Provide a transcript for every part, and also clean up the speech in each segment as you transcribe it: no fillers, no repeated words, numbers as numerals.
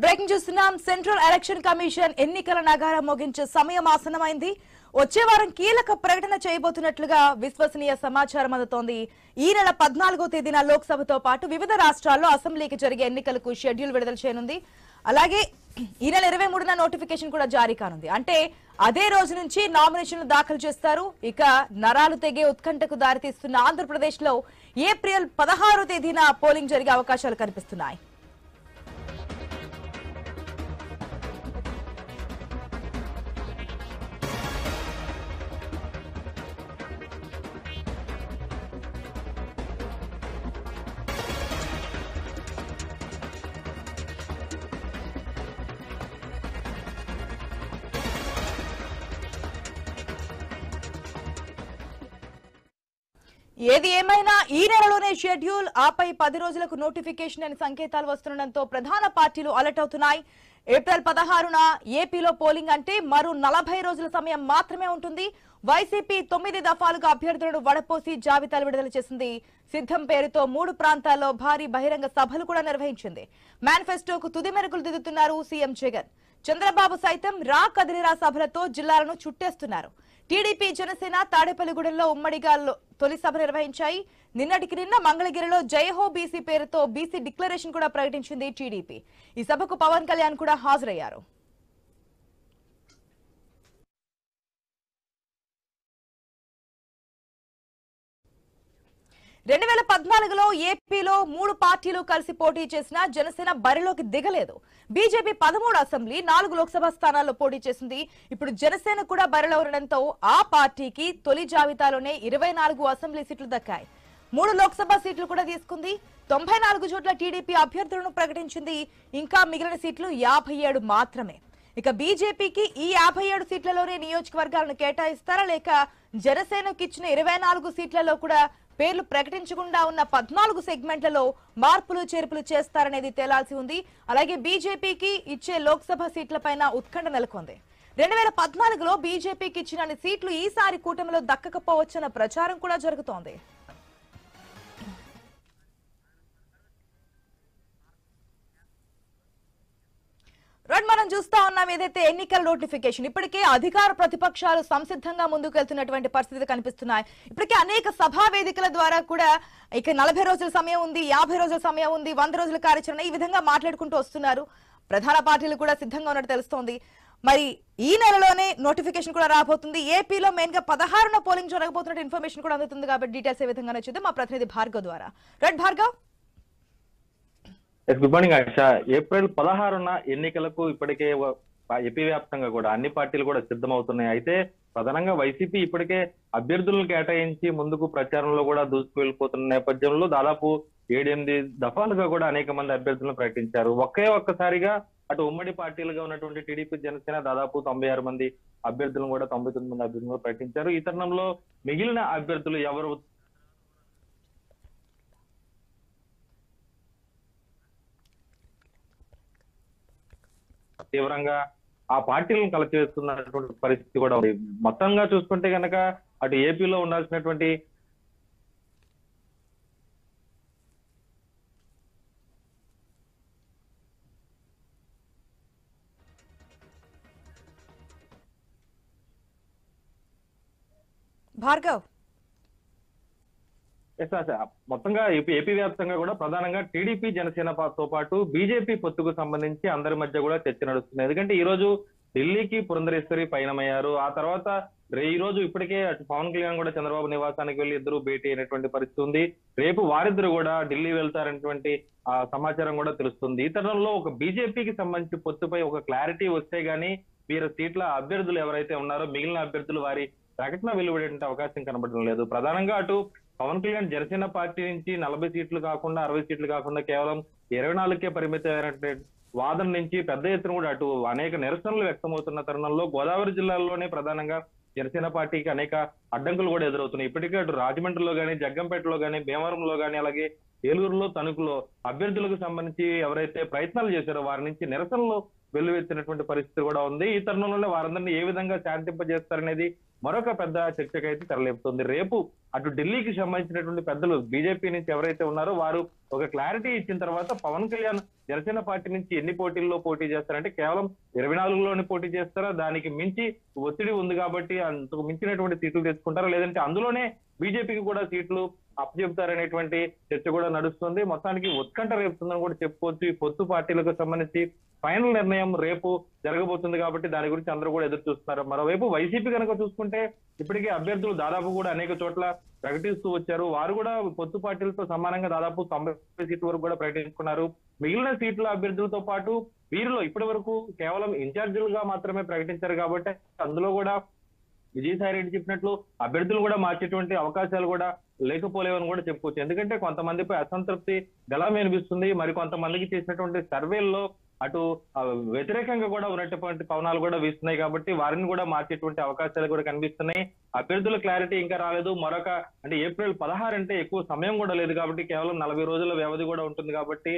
Breaking చూస్తున్నాం. Central election commission ఎన్నికల నగారా మోగించే సమయం ఆసన్నమైంది. వచ్చే వారం కీలక ప్రకటన చేయబోతున్నట్లుగా విశ్వసనీయ సమాచారం అందుతోంది. ఈ నెల 14వ తేదీన లోక్సభతో పాటు వివిధ రాష్ట్రాల్లో అసెంబ్లీకి జరిగే ఎన్నికలకు షెడ్యూల్ విడుదల చేయనుంది. అలాగే ఈ నెల 23న నోటిఫికేషన్ కూడా జారీ కానుంది. అంటే అదే రోజు నుంచి నామినేషన్లు దాఖలు చేస్తారు. ఇక నరాలు తెగే ఉత్కంఠకు దారితీస్తున్న ఆంధ్రప్రదేశ్ లో ఏప్రిల్ 16వ తేదీన పోలింగ్ జరిగే అవకాశాలు కనిపిస్తున్నాయి. ఏది ఏమైనా ఈ నెలలోనే షెడ్యూల్, ఆపై 10 రోజులకు నోటిఫికేషన్ అని సంకేతాలు వస్తుండటంతో ప్రధాన పార్టీలు అలర్ట్ అవుతున్నాయి. ఏప్రిల్ 16న ఏపీలో పోలింగ్ అంటే మరో 40 రోజుల సమయం మాత్రమే ఉంటుంది. వైసీపీ 9 దఫాలుగా అభ్యర్థులను వడపోసి జాబితాలు విడుదల చేసింది. సిద్ధం పేరుతో 3 ప్రాంతాల్లో భారీ బహిరంగ సభలు కూడా నిర్వహించింది. మేనిఫెస్టోకు తుది మెరుగులు దిద్దుతున్నారు సీఎం జగన్. చంద్రబాబు సైతం రా కదిలిరా సభలతో జిల్లాలను చుట్టేస్తున్నారు. టీడీపీ, జనసేన తాడేపల్లిగూడెంలో ఉమ్మడిగా తొలి సభ నిర్వహించాయి. నిన్న మంగళగిరిలో జయహో బీసీ పేరుతో బీసీ డిక్లరేషన్ కూడా ప్రకటించింది టీడీపీ. ఈ సభకు పవన్ కళ్యాణ్ కూడా హాజరయ్యారు. 2014లో ఏపీలో 3 పార్టీలు కలిసి పోటీ చేసిన జనసేన బరిలోకి దిగలేదు. బీజేపీ 13 అసెంబ్లీ, 4 లోక్సభ స్థానాల్లో పోటీ చేసింది. ఇప్పుడు జనసేన కూడా బరిలో ఉండడంతో ఆ పార్టీకి తొలి జాబితాలోనే 24 అసెంబ్లీ సీట్లు దక్కాయి. 3 లోక్సభ సీట్లు కూడా తీసుకుంది. 94 చోట్ల టీడీపీ అభ్యర్థులను ప్రకటించింది. ఇంకా మిగిలిన సీట్లు 57 మాత్రమే. ఇక బీజేపీకి ఈ 57 సీట్లలోనే నియోజకవర్గాలను కేటాయిస్తారా, లేక జనసేనకు ఇచ్చిన 24 సీట్లలో కూడా పేర్లు ప్రకటించకుండా ఉన్న 14 సెగ్మెంట్లలో మార్పులు చేర్పులు చేస్తారనేది తేలాల్సి ఉంది. అలాగే బీజేపీకి ఇచ్చే లోక్సభ సీట్లపైన ఉత్కంఠ నెలకొంది. 2014లో బీజేపీకి ఇచ్చిన సీట్లు ఈసారి కూటమిలో దక్కకపోవచ్చన్న ప్రచారం కూడా జరుగుతోంది. మనం చూస్తా ఉన్నాం ఏదైతే ఎన్నికల నోటిఫికేషన్, ఇప్పటికే అధికార ప్రతిపక్షాలు సంసిద్ధంగా ముందుకెళ్తున్నటువంటి పరిస్థితి కనిపిస్తున్నాయి. ఇప్పటికే అనేక సభా వేదికల ద్వారా కూడా ఇక 40 రోజుల సమయం ఉంది, 50 రోజుల సమయం ఉంది, 100 రోజుల కార్యాచరణ, ఈ విధంగా మాట్లాడుకుంటూ వస్తున్నారు. ప్రధాన పార్టీలు కూడా సిద్ధంగా ఉన్నట్టు తెలుస్తోంది. మరి ఈ నెలలోనే నోటిఫికేషన్ కూడా రాబోతుంది. ఏపీలో మెయిన్ గా 16న పోలింగ్ జరగబోతున్నట్టు ఇన్ఫర్మేషన్ కూడా అందుతుంది. కాబట్టి డీటెయిల్స్ ఏ విధంగానే చూద్దాం మా ప్రతినిధి భార్గవ్ ద్వారా. రైట్ భార్గవ్. గుడ్ మార్నింగ్ ఆశ. ఏప్రిల్ 16న ఎన్నికలకు ఇప్పటికే ఏపీ వ్యాప్తంగా కూడా అన్ని పార్టీలు కూడా సిద్ధమవుతున్నాయి. అయితే ప్రధానంగా వైసీపీ ఇప్పటికే అభ్యర్థులను కేటాయించి ముందుకు ప్రచారంలో కూడా దూసుకు వెళ్ళిపోతున్న నేపథ్యంలో దాదాపు 7-8 దఫాలుగా కూడా అనేక మంది అభ్యర్థులను ప్రకటించారు. ఒక్కసారిగా అటు ఉమ్మడి పార్టీలుగా ఉన్నటువంటి టీడీపీ, జనసేన దాదాపు 96 మంది అభ్యర్థులను కూడా 99 మంది అభ్యర్థులను ప్రకటించారు. ఈ తరుణంలో మిగిలిన అభ్యర్థులు ఎవరు తీవ్రంగా ఆ పార్టీలను కలచివేస్తున్నటువంటి పరిస్థితి కూడా ఉంది. మొత్తంగా చూసుకుంటే కనుక అటు ఏపీలో ఉండాల్సినటువంటి భార్గవ్ మొత్తంగా ఏపీ వ్యాప్తంగా కూడా ప్రధానంగా టీడీపీ, జనసేనతో పాటు బీజేపీ పొత్తుకు సంబంధించి అందరి మధ్య కూడా చర్చ నడుస్తుంది. ఎందుకంటే ఈ రోజు ఢిల్లీకి పురంధరేశ్వరి పయనమయ్యారు. ఆ తర్వాత ఈ రోజు ఇప్పటికే అటు పవన్ కళ్యాణ్ కూడా చంద్రబాబు నివాసానికి వెళ్లి ఇద్దరు భేటీ అయినటువంటి పరిస్థితి ఉంది. రేపు వారిద్దరు కూడా ఢిల్లీ వెళ్తారనేటువంటి సమాచారం కూడా తెలుస్తుంది. ఈ తరుణంలో ఒక బీజేపీకి సంబంధించి పొత్తుపై ఒక క్లారిటీ వస్తే గానీ వీరి సీట్ల అభ్యర్థులు ఎవరైతే ఉన్నారో మిగిలిన అభ్యర్థులు వారి ప్రకటన వెలువడే అవకాశం కనబడడం లేదు. ప్రధానంగా అటు పవన్ కళ్యాణ్ జనసేన పార్టీ నుంచి 40 సీట్లు కాకుండా 60 సీట్లు కాకుండా కేవలం 24కే పరిమితమైనటువంటి వాదన నుంచి పెద్ద ఎత్తున కూడా అటు అనేక నిరసనలు వ్యక్తమవుతున్న తరుణంలో గోదావరి జిల్లాల్లోనే ప్రధానంగా జనసేన పార్టీకి అనేక అడ్డంకులు కూడా ఎదురవుతున్నాయి. ఇప్పటికే అటు రాజమండ్రిలో గానీ, జగ్గంపేటలో గానీ, భీమవరంలో గానీ, అలాగే ఏలూరులో, తణుకులో అభ్యర్థులకు సంబంధించి ఎవరైతే ప్రయత్నాలు చేశారో వారి నుంచి నిరసనలు వెల్లువెత్తినటువంటి పరిస్థితి కూడా ఉంది. ఈ తరుణంలోనే వారందరినీ ఏ విధంగా శాంతింపజేస్తారనేది మరొక పెద్ద చర్చకైతే తెరలేపుతుంది. రేపు అటు ఢిల్లీకి సంబంధించినటువంటి పెద్దలు బీజేపీ నుంచి ఎవరైతే ఉన్నారో వారు ఒక క్లారిటీ ఇచ్చిన తర్వాత పవన్ కళ్యాణ్ జనసేన పార్టీ నుంచి ఎన్ని పోటీల్లో పోటీ చేస్తారంటే కేవలం 24లోనే పోటీ చేస్తారా, దానికి మించి ఒత్తిడి ఉంది కాబట్టి అంతకు మించినటువంటి సీట్లు తెచ్చుకుంటారా, లేదంటే అందులోనే బీజేపీకి కూడా సీట్లు అప్పచెప్తారనేటువంటి చర్చ కూడా నడుస్తుంది. మొత్తానికి ఉత్కంఠ రేపుతుందని కూడా చెప్పుకోవచ్చు. ఈ పొత్తు పార్టీలకు సంబంధించి ఫైనల్ నిర్ణయం రేపు జరగబోతుంది కాబట్టి దాని గురించి అందరూ కూడా ఎదురు చూస్తున్నారు. మరోవైపు వైసీపీ కనుక చూసుకుంటే ఇప్పటికే అభ్యర్థులు దాదాపు కూడా అనేక చోట్ల ప్రకటిస్తూ వచ్చారు. వారు కూడా పొత్తు పార్టీలతో సమానంగా దాదాపు 90 సీట్ల వరకు కూడా ప్రకటించుకున్నారు. మిగిలిన సీట్ల అభ్యర్థులతో పాటు వీరిలో ఇప్పటి వరకు కేవలం ఇన్ఛార్జీలుగా మాత్రమే ప్రకటించారు కాబట్టి అందులో కూడా విజయసాయి రెడ్డి చెప్పినట్లు అభ్యర్థులు కూడా మార్చేటువంటి అవకాశాలు కూడా లేకపోలేవని కూడా చెప్పుకోవచ్చు. ఎందుకంటే కొంతమందిపై అసంతృప్తి గళం వినిపిస్తుంది. మరి కొంతమందికి చేసినటువంటి సర్వేల్లో అటు వ్యతిరేకంగా కూడా ఉన్నటువంటి పవనాలు కూడా వీస్తున్నాయి కాబట్టి వారిని కూడా మార్చేటువంటి అవకాశాలు కూడా కనిపిస్తున్నాయి. అభ్యర్థుల క్లారిటీ ఇంకా రాలేదు. మరొక అంటే ఏప్రిల్ 16 అంటే ఎక్కువ సమయం కూడా లేదు కాబట్టి కేవలం 40 రోజుల వ్యవధి కూడా ఉంటుంది కాబట్టి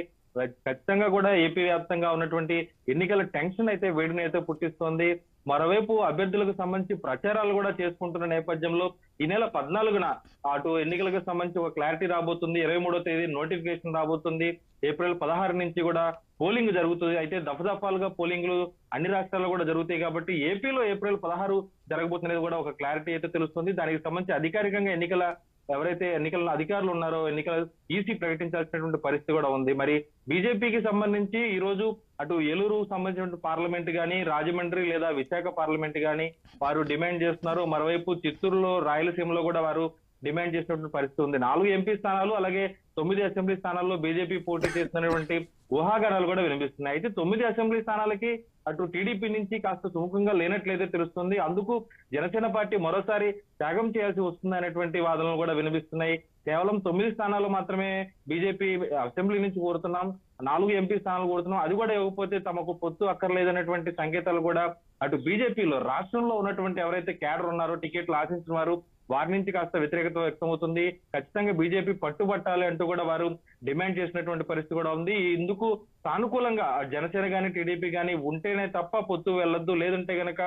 ఖచ్చితంగా కూడా ఏపీ వ్యాప్తంగా ఉన్నటువంటి ఎన్నికల టెన్షన్ అయితే వేడిని అయితే పుట్టిస్తోంది. మరోవైపు అభ్యర్థులకు సంబంధించి ప్రచారాలు కూడా చేసుకుంటున్న నేపథ్యంలో ఈ నెల 14న అటు ఎన్నికలకు సంబంధించి ఒక క్లారిటీ రాబోతుంది. 23వ తేదీ నోటిఫికేషన్ రాబోతుంది. ఏప్రిల్ 16 నుంచి కూడా పోలింగ్ జరుగుతుంది. అయితే దఫదఫాలుగా పోలింగ్లు అన్ని రాష్ట్రాల్లో కూడా జరుగుతాయి కాబట్టి ఏపీలో ఏప్రిల్ 16 జరగబోతున్నది కూడా ఒక క్లారిటీ అయితే తెలుస్తుంది. దానికి సంబంధించి అధికారికంగా ఎవరైతే ఎన్నికల అధికారులు ఉన్నారో ఎన్నికల ఈసీ ప్రకటించాల్సినటువంటి పరిస్థితి కూడా ఉంది. మరి బీజేపీకి సంబంధించి ఈ రోజు అటు ఏలూరు సంబంధించిన పార్లమెంట్ గానీ, రాజమండ్రి లేదా విశాఖ పార్లమెంట్ గానీ వారు డిమాండ్ చేస్తున్నారు. మరోవైపు చిత్తూరులో, రాయలసీమలో కూడా వారు డిమాండ్ చేసినటువంటి పరిస్థితి ఉంది. 4 ఎంపీ స్థానాలు అలాగే 9 అసెంబ్లీ స్థానాల్లో బీజేపీ పోటీ చేస్తున్నటువంటి ఊహాగానాలు కూడా వినిపిస్తున్నాయి. అయితే 9 అసెంబ్లీ స్థానాలకి అటు టీడీపీ నుంచి కాస్త సుముఖంగా లేనట్లయితే తెలుస్తుంది. అందుకు జనసేన పార్టీ మరోసారి త్యాగం చేయాల్సి వస్తుంది అనేటువంటి వాదనలు కూడా వినిపిస్తున్నాయి. కేవలం 9 స్థానాలు మాత్రమే బీజేపీ అసెంబ్లీ నుంచి కోరుతున్నాం, 4 ఎంపీ స్థానాలు కోరుతున్నాం, అది కూడా ఇవ్వకపోతే తమకు పొత్తు అక్కర్లేదనేటువంటి సంకేతాలు కూడా అటు బీజేపీలో రాష్ట్రంలో ఉన్నటువంటి ఎవరైతే క్యాడర్ ఉన్నారో టికెట్లు ఆశించిన వారు వారి నుంచి కాస్త వ్యతిరేకత వ్యక్తమవుతుంది. ఖచ్చితంగా బీజేపీ పట్టుబట్టాలి అంటూ కూడా వారు డిమాండ్ చేసినటువంటి పరిస్థితి కూడా ఉంది. ఇందుకు సానుకూలంగా జనసేన గానీ టీడీపీ గానీ ఉంటేనే తప్ప పొత్తు వెళ్ళొద్దు, లేదంటే గనక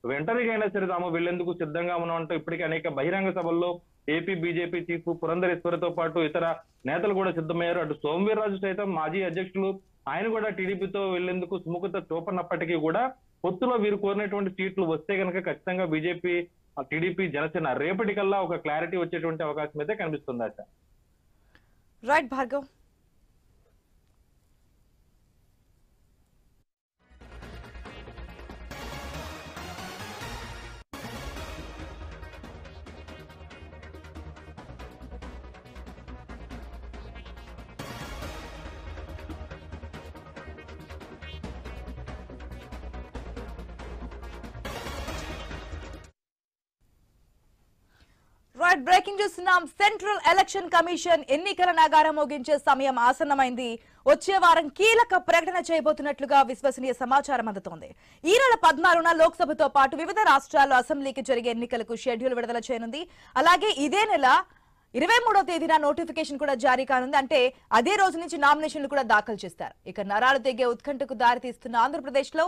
వెంటనేకైనా సరే తాము వెళ్లేందుకు సిద్ధంగా ఉన్నామంటూ ఇప్పటికే అనేక బహిరంగ సభల్లో ఏపీ బీజేపీ చీఫ్ పురంధరేశ్వరితో పాటు ఇతర నేతలు కూడా సిద్ధమయ్యారు. అటు సోమవీర్రాజు సైతం మాజీ అధ్యక్షులు ఆయన కూడా టీడీపీతో వెళ్లేందుకు సుముఖత చూపనప్పటికీ కూడా పొత్తులో వీరు కోరినటువంటి సీట్లు వస్తే కనుక ఖచ్చితంగా బీజేపీ, టీడీపీ, జనసేన రేపటికల్లా ఒక క్లారిటీ వచ్చేటువంటి అవకాశం అయితే కనిపిస్తుంది. అట రైట్ భార్గవ్. రైట్, బ్రేకింగ్ చూస్తున్నాం. సెంట్రల్ ఎలక్షన్ కమిషన్ ఎన్నికల నగారం మోగించే సమయం ఆసన్నమైంది. వచ్చే వారం కీలక ప్రకటన చేయబోతున్నట్లుగా విశ్వసనీయ సమాచారం అందుతోంది. ఈ నెల 14న లోక్సభతో పాటు వివిధ రాష్ట్రాల్లో అసెంబ్లీకి జరిగే ఎన్నికలకు షెడ్యూల్ విడుదల చేయనుంది. అలాగే ఇదే నెల 23వ తేదీన నోటిఫికేషన్ కూడా జారీ కానుంది. అంటే అదే రోజు నుంచి నామినేషన్లు కూడా దాఖలు చేస్తారు. ఇక నరాలు తెగే ఉత్కంఠకు దారితీస్తున్న ఆంధ్రప్రదేశ్ లో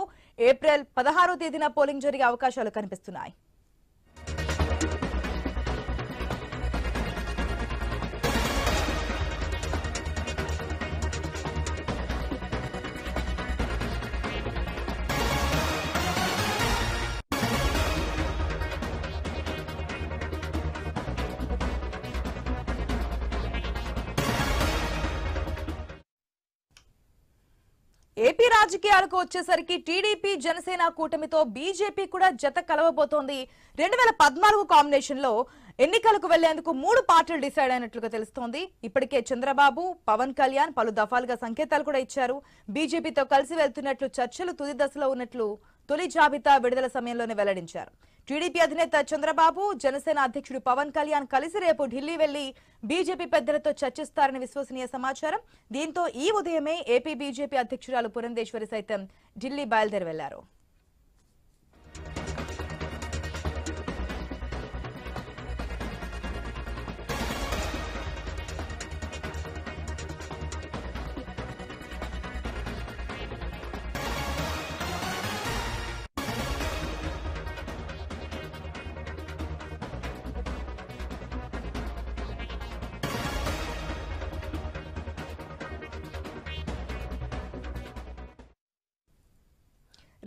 ఏప్రిల్ 16వ తేదీన పోలింగ్ జరిగే అవకాశాలు కనిపిస్తున్నాయి. ఏపీ రాజకీయాలకు వచ్చేసరికి టీడీపీ, జనసేన కూటమితో బీజేపీ కూడా జత కలవబోతోంది. 2014 కాంబినేషన్ లో ఎన్నికలకు వెళ్లేందుకు 3 పార్టీలు డిసైడ్ అయినట్లుగా తెలుస్తోంది. ఇప్పటికే చంద్రబాబు, పవన్ కళ్యాణ్ పలు దఫాలుగా సంకేతాలు కూడా ఇచ్చారు. బీజేపీతో కలిసి వెళ్తున్నట్లు చర్చలు తుది దశలో ఉన్నట్లు తొలి జాబితా విడుదల సమయంలోనే వెల్లడించారు. టీడీపీ అధినేత చంద్రబాబు, జనసేన అధ్యక్షుడు పవన్ కళ్యాణ్ కలిసి రేపు ఢిల్లీ వెళ్లి బీజేపీ పెద్దలతో చర్చిస్తారని విశ్వసనీయ సమాచారం. దీంతో ఈ ఉదయమే ఏపీ బీజేపీ అధ్యక్షురాలు పురంధేశ్వరి సైతం ఢిల్లీ బయలుదేరి వెళ్లారు.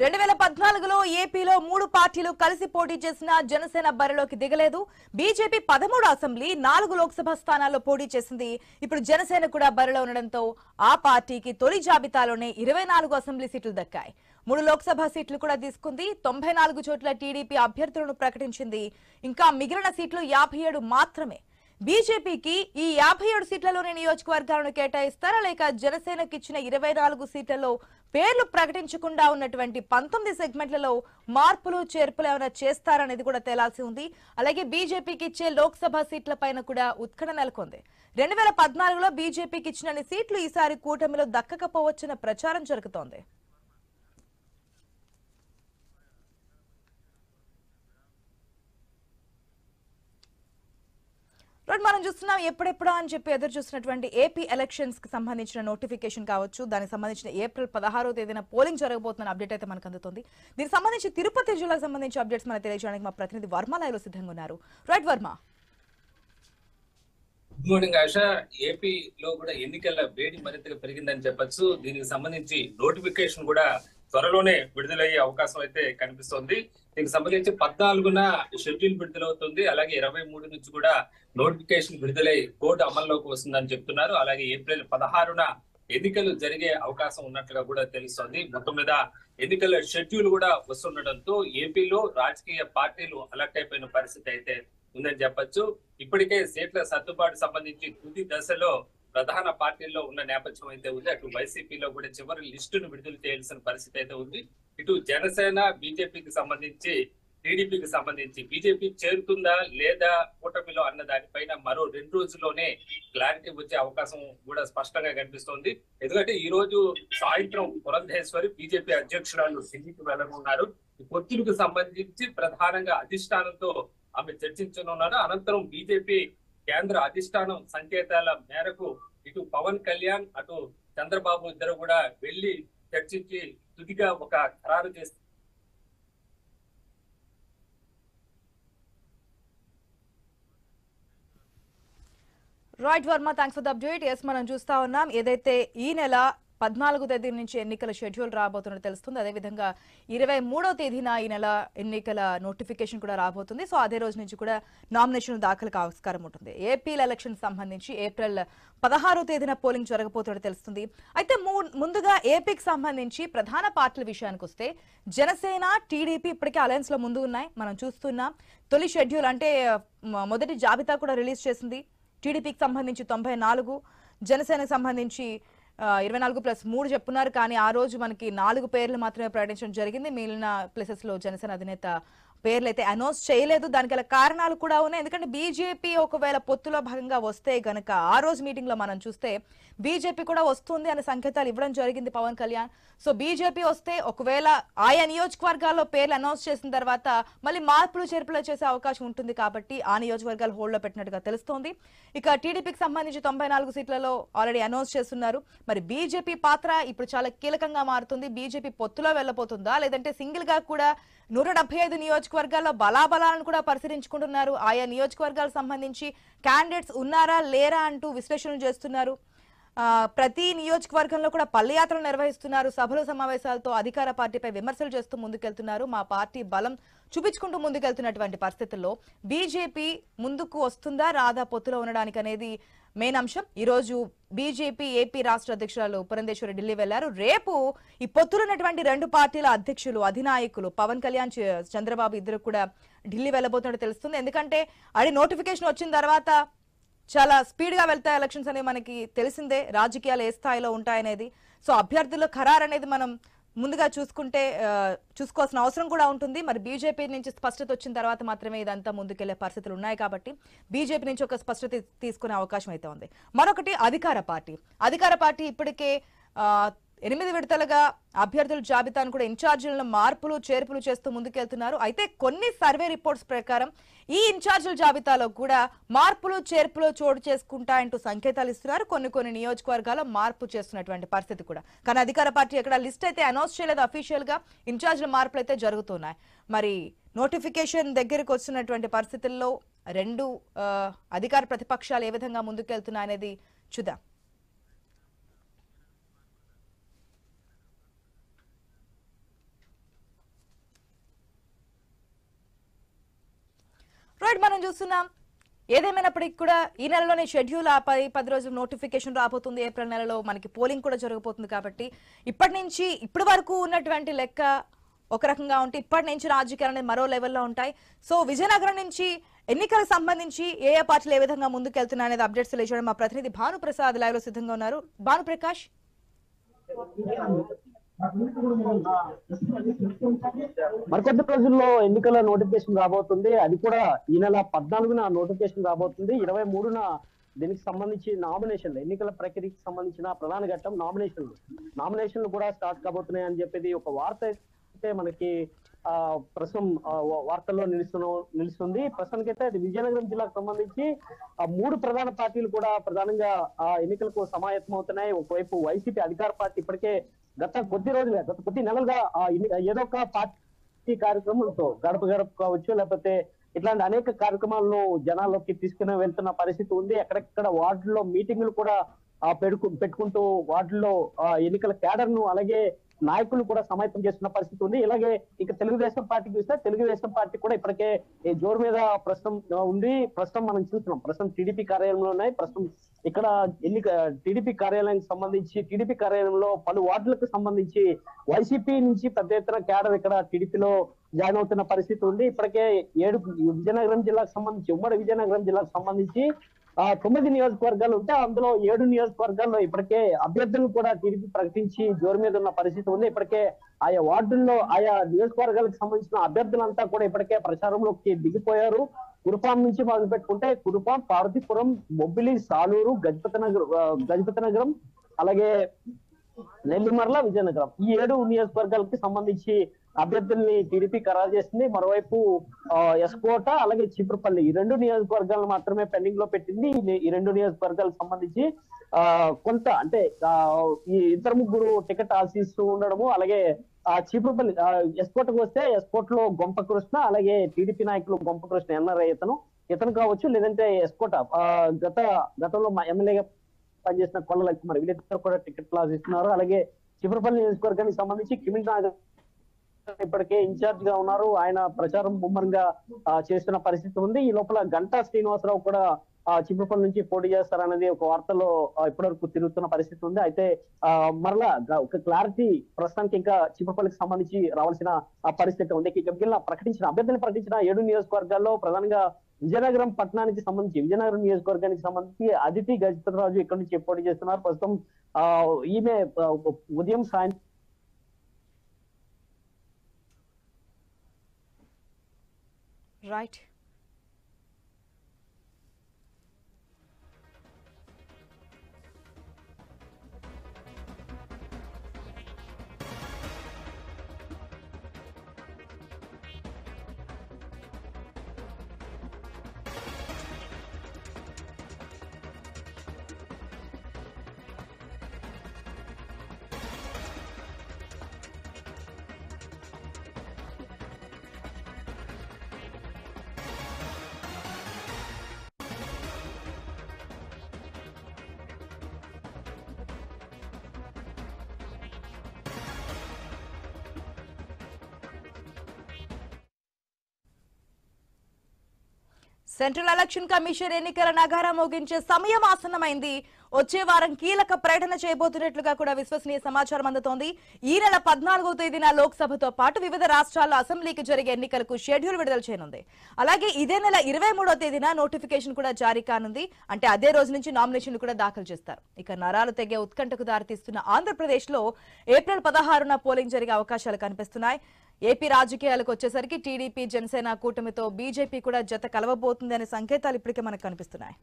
2014లో ఏపీలో 3 పార్టీలు కలిసి పోటీ చేసిన జనసేన బరిలోకి దిగలేదు. బీజేపీ 13 అసెంబ్లీ 4 లోక్సభ స్థానాల్లో పోటీ చేసింది. ఇప్పుడు జనసేన కూడా బరిలో ఉండడంతో ఆ పార్టీకి తొలి జాబితాలోనే 24 అసెంబ్లీ సీట్లు దక్కాయి. 3 లోక్సభ సీట్లు కూడా తీసుకుంది. 94 చోట్ల టీడీపీ అభ్యర్థులను ప్రకటించింది. ఇంకా మిగిలిన సీట్లు 57 మాత్రమే. బీజేపీకి ఈ 57 సీట్లలోని నియోజకవర్గాలను కేటాయిస్తారా లేక జనసేనకి ఇచ్చిన 24 సీట్లలో పేర్లు ప్రకటించకుండా ఉన్నటువంటి 19 సెగ్మెంట్లలో మార్పులు చేర్పులు ఏమైనా చేస్తారనేది కూడా తేలాల్సి ఉంది. అలాగే బీజేపీకి ఇచ్చే లోక్సభ సీట్ల పైన కూడా ఉత్కంఠ నెలకొంది. 2014లో బీజేపీకి ఇచ్చిన సీట్లు ఈసారి కూటమిలో దక్కకపోవచ్చన్న ప్రచారం జరుగుతోంది. మనం చూస్తున్నాం ఎప్పుడెప్పుడా అని చెప్పి ఎదురు చూస్తున్నటువంటి ఏపీ ఎలక్షన్స్ కి సంబంధించిన నోటిఫికేషన్ కావచ్చు, దానికి సంబంధించిన ఏప్రిల్ 16వ తేదీన పోలింగ్ జరగబోతున్న అప్డేట్ అయితే మనకు అందుతుంది. దీనికి సంబంధించి తిరుపతి జిల్లాకు సంబంధించి అప్డేట్స్ మనకు తెలియజేయడానికి మా ప్రతినిధి వర్మ లైవ్ లో సిద్ధంగా ఉన్నారు. రైట్ వర్మ. గుడ్ మార్నింగ్ ఆశ. ఏపీలో కూడా ఎన్నికల వేడి మరింతగా పెరిగిందని చెప్పొచ్చు. దీనికి సంబంధించి నోటిఫికేషన్ కూడా త్వరలోనే విడుదలయ్యే అవకాశం అయితే కనిపిస్తోంది. దీనికి సంబంధించి 14న షెడ్యూల్ విడుదలవుతుంది. అలాగే 23 నుంచి కూడా నోటిఫికేషన్ విడుదలై కోడ్ అమల్లోకి వస్తుందని చెప్తున్నారు. అలాగే ఏప్రిల్ 16న ఎన్నికలు జరిగే అవకాశం ఉన్నట్లుగా కూడా తెలుస్తోంది. మొత్తం మీద ఎన్నికల షెడ్యూల్ కూడా వస్తుండటంతో ఏపీలో రాజకీయ పార్టీలు అలర్ట్ అయిపోయిన పరిస్థితి అయితే ఉందని చెప్పొచ్చు. ఇప్పటికే సీట్ల సర్దుబాటు సంబంధించి తుది దశలో ప్రధాన పార్టీల్లో ఉన్న నేపథ్యం అయితే ఉంది. అటు వైసీపీలో కూడా చివరి లిస్టును విడుదల చేయాల్సిన పరిస్థితి అయితే ఉంది. ఇటు జనసేన బీజేపీకి సంబంధించి టీడీపీకి సంబంధించి బీజేపీ చేరుతుందా లేదా కూటమిలో అన్న దానిపైన మరో 2 రోజుల్లోనే క్లారిటీ వచ్చే అవకాశం కూడా స్పష్టంగా కనిపిస్తోంది. ఎందుకంటే ఈ రోజు సాయంత్రం పురంధేశ్వరి బీజేపీ అధ్యక్షురాలు ఢిల్లీకి వెళ్లనున్నారు. ఈ పొత్తులకు సంబంధించి ప్రధానంగా అధిష్టానంతో ఆమె చర్చించనున్నారు. అనంతరం బీజేపీ కేంద్ర అధిష్టానం సంకేతాల మేరకు ఇటు పవన్ కళ్యాణ్ అటు చంద్రబాబు ఇద్దరు కూడా వెళ్లి చర్చించి తుదిగా ఒక ఖరారు చేస్తారు. Right Varma, thanks for the update. Yes, మనం చూస్తా ఉన్నాం ఏదైతే ఈ నెల 14వ తేదీ నుంచి ఎన్నికల షెడ్యూల్ రాబోతున్నట్టు తెలుస్తుంది. అదేవిధంగా 23వ తేదీన ఈ నెల ఎన్నికల నోటిఫికేషన్ కూడా రాబోతుంది. సో అదే రోజు నుంచి కూడా నామినేషన్ దాఖలకు ఆస్కారం ఉంటుంది. ఏపీ ఎలక్షన్ సంబంధించి ఏప్రిల్ 16వ తేదీన పోలింగ్ జరగబోతున్నట్టు తెలుస్తుంది. అయితే ముందుగా ఏపీకి సంబంధించి ప్రధాన పార్టీల విషయానికి వస్తే జనసేన టీడీపీ ఇప్పటికే అలయన్స్ లో ముందు ఉన్నాయి. మనం చూస్తున్నాం తొలి షెడ్యూల్ అంటే మొదటి జాబితా కూడా రిలీజ్ చేసింది. టీడీపీకి సంబంధించి 94, జనసేనకు సంబంధించి 24+3 చెప్పున్నారు. కానీ ఆ రోజు మనకి 4 పేర్లు మాత్రమే ప్రకటించడం జరిగింది. మిగిలిన ప్లేసెస్ లో జనసేన అధినేత పేర్లు అయితే అనౌన్స్ చేయలేదు. దానికి గల కారణాలు కూడా ఉన్నాయి. ఎందుకంటే బీజేపీ ఒకవేళ పొత్తులో భాగంగా వస్తే గనక ఆ రోజు మీటింగ్ లో మనం చూస్తే బీజేపీ కూడా వస్తుంది అనే సంకేతాలు ఇవ్వడం జరిగింది పవన్ కళ్యాణ్. సో బీజేపీ వస్తే ఒకవేళ ఆయా నియోజకవర్గాల్లో పేర్లు అనౌన్స్ చేసిన తర్వాత మళ్ళీ మార్పులు చేర్పులు చేసే అవకాశం ఉంటుంది. కాబట్టి ఆ నియోజకవర్గాలు హోల్డ్ లో పెట్టినట్టుగా తెలుస్తోంది. ఇక టీడీపీకి సంబంధించి 94 సీట్లలో ఆల్రెడీ అనౌన్స్ చేస్తున్నారు. మరి బీజేపీ పాత్ర ఇప్పుడు చాలా కీలకంగా మారుతుంది. బీజేపీ పొత్తులో వెళ్లబోతుందా లేదంటే సింగిల్ గా కూడా 175 నియోజకవర్గాల్లో బలాబలాలను కూడా పరిశీలించుకుంటున్నారు. ఆయా నియోజకవర్గాలకు సంబంధించి క్యాండిడేట్స్ ఉన్నారా లేరా అంటూ విశ్లేషణలు చేస్తున్నారు. ప్రతి నియోజకవర్గంలో కూడా పల్లెయాత్రలు నిర్వహిస్తున్నారు. సభలు సమావేశాలతో అధికార పార్టీపై విమర్శలు చేస్తూ ముందుకెళ్తున్నారు. మా పార్టీ బలం చూపించుకుంటూ ముందుకెళ్తున్నటువంటి పరిస్థితుల్లో బీజేపీ ముందుకు వస్తుందా రాదా పొత్తులో ఉండడానికి అనేది మెయిన్ అంశం. ఈ రోజు బీజేపీ ఏపీ రాష్ట్ర అధ్యక్షురాలు పురంధేశ్వరి ఢిల్లీ వెళ్లారు. రేపు ఈ పొత్తులు ఉన్నటువంటి 2 పార్టీల అధ్యక్షులు అధినాయకులు పవన్ కళ్యాణ్ చంద్రబాబు ఇద్దరు కూడా ఢిల్లీ వెళ్లబోతున్నట్టు తెలుస్తుంది. ఎందుకంటే అది నోటిఫికేషన్ వచ్చిన తర్వాత చాలా స్పీడ్ గా వెళ్తాయి ఎలక్షన్స్ అనేవి మనకి తెలిసిందే. రాజకీయాలు ఏ స్థాయిలో ఉంటాయనేది, సో అభ్యర్థుల ఖరారు అనేది మనం ముందుగా చూసుకోవాల్సిన అవసరం కూడా ఉంటుంది. మరి బీజేపీ నుంచి స్పష్టత వచ్చిన తర్వాత మాత్రమే ఇదంతా ముందుకెళ్లే పరిస్థితులు ఉన్నాయి. కాబట్టి బీజేపీ నుంచి ఒక స్పష్టత తీసుకునే అవకాశం అయితే ఉంది. మరొకటి అధికార పార్టీ ఇప్పటికే 8 విడతలుగా అభ్యర్థుల జాబితాను కూడా ఇన్ఛార్జీలను మార్పులు చేర్పులు చేస్తూ ముందుకెళ్తున్నారు. అయితే కొన్ని సర్వే రిపోర్ట్స్ ప్రకారం ఈ ఇన్ఛార్జీల జాబితాలో కూడా మార్పులు చేర్పులు చోటు చేసుకుంటాయంటూ సంకేతాలు ఇస్తున్నారు. కొన్ని నియోజకవర్గాల్లో మార్పు చేస్తున్నటువంటి పరిస్థితి కూడా. కానీ అధికార పార్టీ ఎక్కడ లిస్ట్ అయితే అనౌన్స్ చేయలేదు అఫీషియల్ గా. ఇన్ఛార్జీల మార్పులు అయితే జరుగుతున్నాయి. మరి నోటిఫికేషన్ దగ్గరికి వస్తున్నటువంటి పరిస్థితుల్లో 2 అధికార ప్రతిపక్షాలు ఏ విధంగా ముందుకెళ్తున్నాయనేది చూద్దాం. మనం చూస్తున్నాం. ఏదేమైనప్పటికీ కూడా ఈ నెలలోనే షెడ్యూల్ ఆ 10 రోజుల నోటిఫికేషన్ రాబోతుంది. ఏప్రిల్ నెలలో మనకి పోలింగ్ కూడా జరగబోతుంది. కాబట్టి ఇప్పటి నుంచి ఇప్పటి వరకు ఉన్నటువంటి లెక్క ఒక రకంగా ఉంటే ఇప్పటి నుంచి రాజకీయాలు అనేది మరో లెవెల్లో ఉంటాయి. సో విజయనగరం నుంచి ఎన్నికలకు సంబంధించి ఏ పార్టీలు ఏ విధంగా ముందుకెళ్తున్నాయి అనేది అప్డేట్స్ తెలియజేయడం మా ప్రతినిధి భానుప్రసాద్ లైవ్ లో సిద్ధంగా ఉన్నారు. భానుప్రకాష్, మరికొద్ది రోజుల్లో ఎన్నికల నోటిఫికేషన్ రాబోతుంది. అది కూడా ఈ నెల 14న నోటిఫికేషన్ రాబోతుంది. 23న దీనికి సంబంధించి నామినేషన్లు, ఎన్నికల ప్రక్రియకి సంబంధించిన ప్రధాన ఘట్టం నామినేషన్లు కూడా స్టార్ట్ కాబోతున్నాయి అని చెప్పేది ఒక వార్త అయితే మనకి ప్రస్తుతం వార్తల్లో నిలుస్తుంది. ప్రస్తుతానికైతే అది విజయనగరం జిల్లాకు సంబంధించి 3 ప్రధాన పార్టీలు కూడా ప్రధానంగా ఎన్నికలకు సమాయత్తం అవుతున్నాయి. ఒకవైపు వైసీపీ అధికార పార్టీ ఇప్పటికే గత కొద్ది నెలలుగా ఏదో ఒక పార్టీ కార్యక్రమంతో గడప కావచ్చు, లేకపోతే ఇట్లాంటి అనేక కార్యక్రమాలను జనాల్లోకి తీసుకుని వెళ్తున్న పరిస్థితి ఉంది. ఎక్కడెక్కడ వార్డుల్లో మీటింగులు కూడా పెట్టుకుంటూ వార్డుల్లో ఎన్నికల క్యాడర్ ను అలాగే నాయకులు కూడా సమాయత్తం చేస్తున్న పరిస్థితి ఉంది. ఇలాగే ఇక తెలుగుదేశం పార్టీకి చూస్తే తెలుగుదేశం పార్టీ కూడా ఇప్పటికే జోరు మీద ప్రస్తుతం మనం చూస్తున్నాం. ప్రస్తుతం టీడీపీ కార్యాలయంలో ఉన్నాయి. ప్రస్తుతం ఇక్కడ టీడీపీ కార్యాలయానికి సంబంధించి టీడీపీ కార్యాలయంలో పలు వార్డులకు సంబంధించి వైసీపీ నుంచి పెద్ద ఎత్తున క్యాడర్ ఇక్కడ టీడీపీలో జాయిన్ అవుతున్న పరిస్థితి ఉంది. ఇప్పటికే 7 విజయనగరం జిల్లాకు సంబంధించి ఉమ్మడి విజయనగరం జిల్లాకు సంబంధించి 9 నియోజకవర్గాలు ఉంటే అందులో 7 నియోజకవర్గాల్లో ఇప్పటికే అభ్యర్థులను కూడా టీడీపీ ప్రకటించి జోరు మీద ఉన్న పరిస్థితి ఉంది. ఇప్పటికే ఆయా వార్డుల్లో ఆయా నియోజకవర్గాలకు సంబంధించిన అభ్యర్థులంతా కూడా ఇప్పటికే ప్రచారంలోకి దిగిపోయారు. కురుపాం నుంచి మొదలు పెట్టుకుంటే కురుపాం, పార్వతీపురం, బొబ్బిలి, సాలూరు, గజపతి నగరం అలాగే నెల్లిమర్ల, విజయనగరం ఈ 7 నియోజకవర్గాలకి సంబంధించి అభ్యర్థుల్ని టీడీపీ ఖరారు చేసింది. మరోవైపు ఎస్కోట అలాగే చీపురుపల్లి ఈ 2 నియోజకవర్గాలు మాత్రమే పెండింగ్ లో పెట్టింది. ఈ 2 నియోజకవర్గాలకు సంబంధించి కొంత అంటే ఈ 2-3 టికెట్ ఆశిస్తూ ఉండడము, అలాగే చీపురుపల్లి ఎస్కోటకు వస్తే ఎస్కోట్ లో గొంపకృష్ణ అలాగే టీడీపీ నాయకులు గొంపకృష్ణ ఎన్ఆర్ఐ ఇతను కావచ్చు, లేదంటే ఎస్కోట గతంలో ఎమ్మెల్యేగా పనిచేసిన కొల్ల లక్ష్మణ్ వీళ్ళిద్దరు కూడా టికెట్లు ఆశిస్తున్నారు. అలాగే చీపురుపల్లి నియోజకవర్గానికి సంబంధించి కిమిల్ నాగర్ ఇప్పటికే ఇన్ఛార్జ్ గా ఉన్నారు. ఆయన ప్రచారం ముమ్మరంగా చేస్తున్న పరిస్థితి ఉంది. ఈ లోపల గంటా శ్రీనివాసరావు కూడా చీపురుపల్లి నుంచి పోటీ చేస్తారనేది ఒక వార్తలో ఇప్పటివరకు తిరుగుతున్న పరిస్థితి ఉంది. అయితే మరలా ఒక క్లారిటీ ప్రస్తుతానికి ఇంకా చీపురుపల్లికి సంబంధించి రావాల్సిన పరిస్థితి ఉంది. ఇక అభ్యర్థులను ప్రకటించిన 7 నియోజకవర్గాల్లో ప్రధానంగా విజయనగరం నియోజకవర్గానికి సంబంధించి అదితి గజపతిరాజు ఇక్కడ నుంచి పోటీ చేస్తున్నారు. ప్రస్తుతం ఈమె ఉదయం సాయంత్రం రైట్. సెంట్రల్ ఎలక్షన్ కమిషన్ ఎన్నికల నగారా మోగించే సమయం ఆసన్నమైంది. వచ్చే వారం కీలక ప్రకటన చేయబోతున్నట్లుగా కూడా విశ్వసనీయ సమాచారం అందుతోంది. ఈ నెల 14వ తేదీన లోక్సభతో పాటు వివిధ రాష్ట్రాల్లో అసెంబ్లీకి జరిగే ఎన్నికలకు షెడ్యూల్ విడుదల చేయనుంది. అలాగే ఇదే నెల 23వ తేదీన నోటిఫికేషన్ కూడా జారీ కానుంది. అంటే అదే రోజు నుంచి నామినేషన్లు కూడా దాఖలు చేస్తారు. ఇక నరాలు తెగే ఉత్కంఠకు దారితీస్తున్న ఆంధ్రప్రదేశ్ లో ఏప్రిల్ 16న పోలింగ్ జరిగే అవకాశాలు కనిపిస్తున్నాయి. ఏపీ రాజకీయాలకు వచ్చేసరికి టీడీపీ జనసేన కూటమితో బీజేపీ కూడా జత కలవబోతుంది అనే సంకేతాలు ఇప్పటికే మనకు కనిపిస్తున్నాయి.